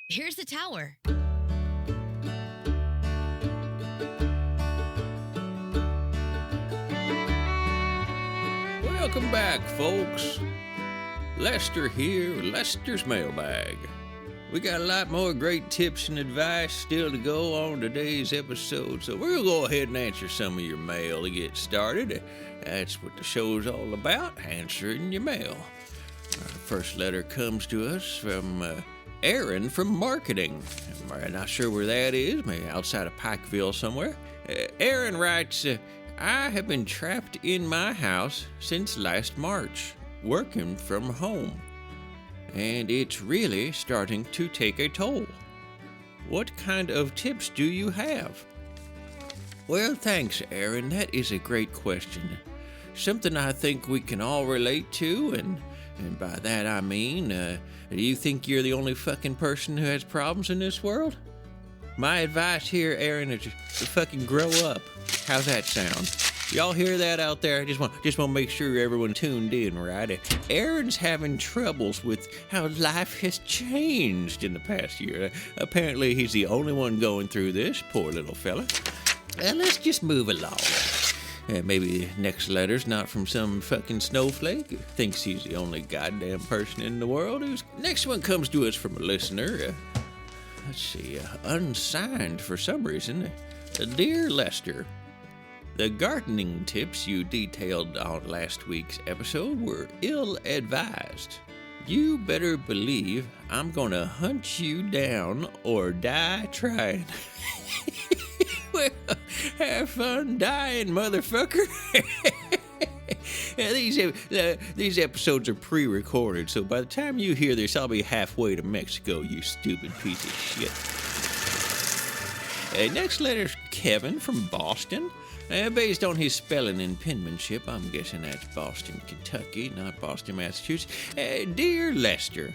Here's the tower. Welcome back, folks. Lester here with Lester's Mailbag. We got a lot more great tips and advice still to go on today's episode, so we're going to go ahead and answer some of your mail to get started. That's what the show's all about, answering your mail. Our first letter comes to us from Aaron from Marketing. I'm not sure where that is, maybe outside of Pikeville somewhere. Aaron writes, I have been trapped in my house since last March, working from home, and it's really starting to take a toll. What kind of tips do you have? Well, thanks, Aaron. That is a great question. Something I think we can all relate to, and by that I mean, do you think you're the only fucking person who has problems in this world? My advice here, Aaron, is to fucking grow up. How's that sound? Y'all hear that out there? I just want to make sure everyone tuned in, right? Aaron's having troubles with how life has changed in the past year. Apparently, he's the only one going through this, poor little fella. Let's just move along. Maybe next letter's not from some fucking snowflake who thinks he's the only goddamn person in the world. Next one comes to us from a listener. Let's see, unsigned for some reason. Dear Lester, the gardening tips you detailed on last week's episode were ill-advised. You better believe I'm gonna hunt you down or die trying. Well, have fun dying, motherfucker. These episodes are pre-recorded, so by the time you hear this, I'll be halfway to Mexico, you stupid piece of shit. Next letter's Kevin from Boston. Based on his spelling and penmanship, I'm guessing that's Boston, Kentucky, not Boston, Massachusetts. Dear Lester,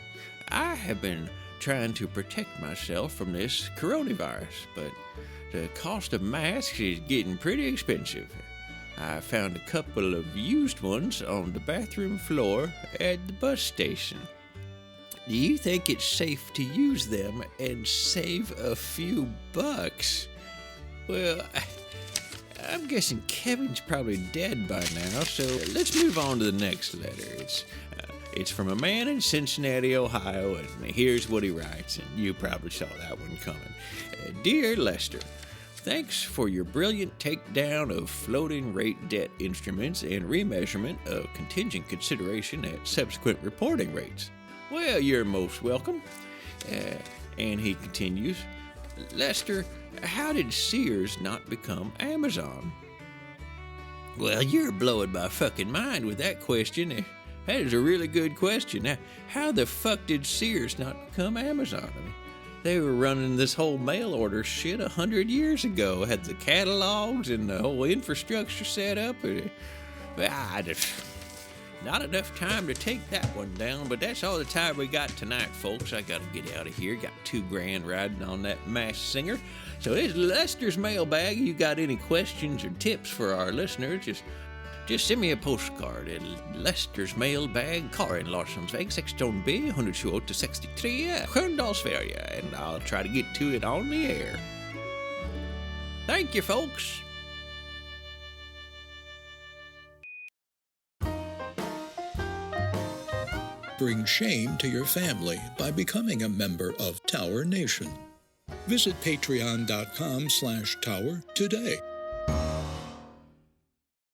I have been trying to protect myself from this coronavirus, but the cost of masks is getting pretty expensive. I found a couple of used ones on the bathroom floor at the bus station. Do you think it's safe to use them and save a few bucks? Well, I'm guessing Kevin's probably dead by now, so let's move on to the next letter. It's from a man in Cincinnati, Ohio, and here's what he writes, and you probably saw that one coming. Dear Lester, thanks for your brilliant takedown of floating rate debt instruments and remeasurement of contingent consideration at subsequent reporting rates. Well, you're most welcome. And he continues, Lester, how did Sears not become Amazon? Well, you're blowing my fucking mind with that question. That is a really good question. Now, how the fuck did Sears not become Amazon? I mean, they were running this whole mail order shit 100 years ago. Had the catalogs and the whole infrastructure set up. Not enough time to take that one down, but that's all the time we got tonight, folks. I gotta get out of here. Got $2,000 riding on that Masked Singer. So it's Lester's Mailbag. You got any questions or tips for our listeners, just send me a postcard at Lester's Mailbag, Karin, Larssons väg 16B, 128-63, Sköndal Sweden, and I'll try to get to it on the air. Thank you, folks. Bring shame to your family by becoming a member of Tower Nation. Visit patreon.com/tower today